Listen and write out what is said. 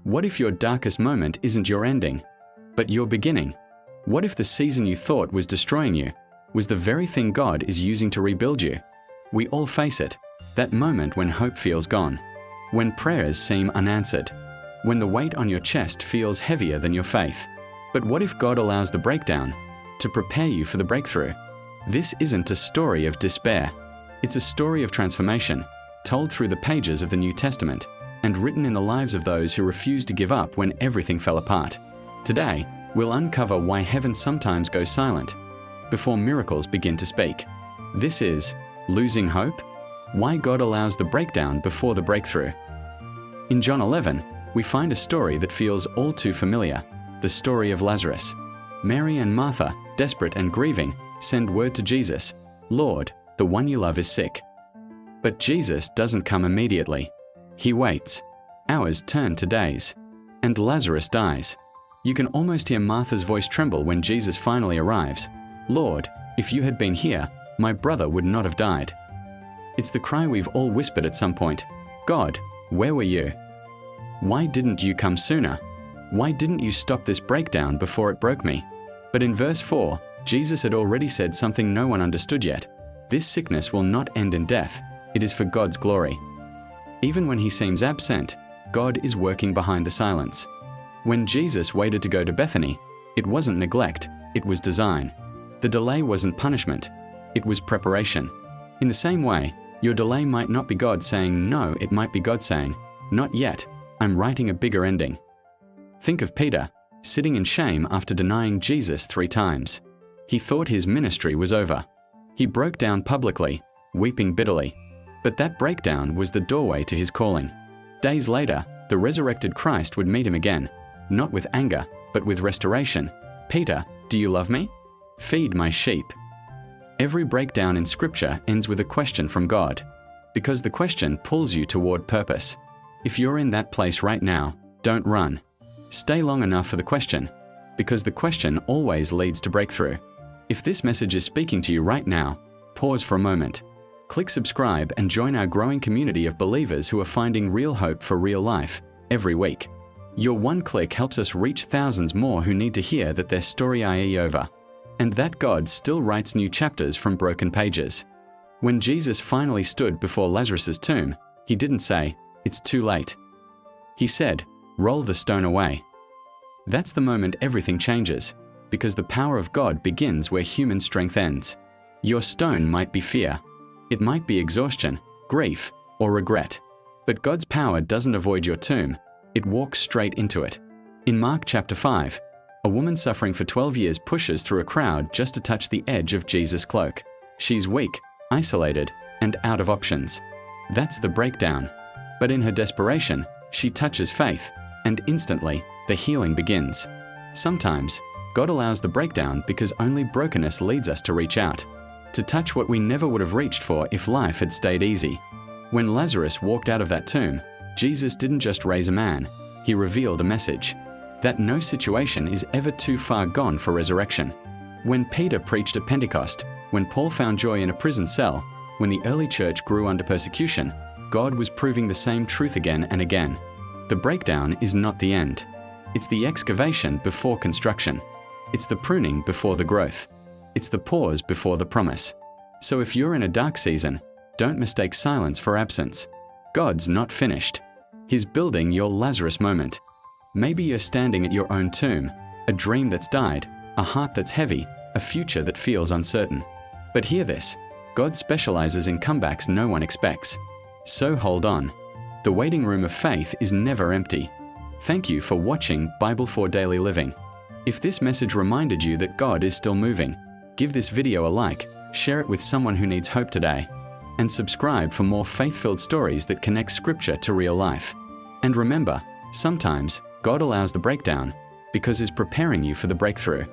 What if your darkest moment isn't your ending, but your beginning? What if the season you thought was destroying you was the very thing God is using to rebuild you? We all face it, that moment when hope feels gone, when prayers seem unanswered, when the weight on your chest feels heavier than your faith. But what if God allows the breakdown to prepare you for the breakthrough? This isn't a story of despair. It's a story of transformation, told through the pages of the New Testament and written in the lives of those who refused to give up when everything fell apart. Today, we'll uncover why heaven sometimes goes silent before miracles begin to speak. This is Losing Hope? Why God allows the breakdown before the breakthrough. In John 11, we find a story that feels all too familiar, the story of Lazarus. Mary and Martha, desperate and grieving, send word to Jesus, "Lord, the one you love is sick." But Jesus doesn't come immediately. He waits. Hours turn to days, and Lazarus dies. You can almost hear Martha's voice tremble when Jesus finally arrives. "Lord, if you had been here, my brother would not have died." It's the cry we've all whispered at some point. God, where were you? Why didn't you come sooner? Why didn't you stop this breakdown before it broke me? But in verse 4, Jesus had already said something no one understood yet. This sickness will not end in death. It is for God's glory. Even when he seems absent, God is working behind the silence. When Jesus waited to go to Bethany, it wasn't neglect, it was design. The delay wasn't punishment, it was preparation. In the same way, your delay might not be God saying no, it might be God saying, "Not yet, I'm writing a bigger ending." Think of Peter, sitting in shame after denying Jesus 3 times. He thought his ministry was over. He broke down publicly, weeping bitterly. But that breakdown was the doorway to his calling. Days later, the resurrected Christ would meet him again, not with anger, but with restoration. "Peter, do you love me? Feed my sheep." Every breakdown in Scripture ends with a question from God, because the question pulls you toward purpose. If you're in that place right now, don't run. Stay long enough for the question, because the question always leads to breakthrough. If this message is speaking to you right now, pause for a moment. Click subscribe and join our growing community of believers who are finding real hope for real life every week. Your one click helps us reach thousands more who need to hear that their story is over, and that God still writes new chapters from broken pages. When Jesus finally stood before Lazarus' tomb, he didn't say, "It's too late." He said, "Roll the stone away." That's the moment everything changes, because the power of God begins where human strength ends. Your stone might be fear. It might be exhaustion, grief, or regret. But God's power doesn't avoid your tomb, it walks straight into it. In Mark chapter 5, a woman suffering for 12 years pushes through a crowd just to touch the edge of Jesus' cloak. She's weak, isolated, and out of options. That's the breakdown. But in her desperation, she touches faith, and instantly, the healing begins. Sometimes, God allows the breakdown because only brokenness leads us to reach out, to touch what we never would have reached for if life had stayed easy. When Lazarus walked out of that tomb, Jesus didn't just raise a man, he revealed a message, that no situation is ever too far gone for resurrection. When Peter preached at Pentecost, when Paul found joy in a prison cell, when the early church grew under persecution, God was proving the same truth again and again. The breakdown is not the end. It's the excavation before construction. It's the pruning before the growth. It's the pause before the promise. So if you're in a dark season, don't mistake silence for absence. God's not finished. He's building your Lazarus moment. Maybe you're standing at your own tomb, a dream that's died, a heart that's heavy, a future that feels uncertain. But hear this, God specializes in comebacks no one expects. So hold on. The waiting room of faith is never empty. Thank you for watching Bible for Daily Living. If this message reminded you that God is still moving, give this video a like, share it with someone who needs hope today, and subscribe for more faith-filled stories that connect Scripture to real life. And remember, sometimes God allows the breakdown because He's preparing you for the breakthrough.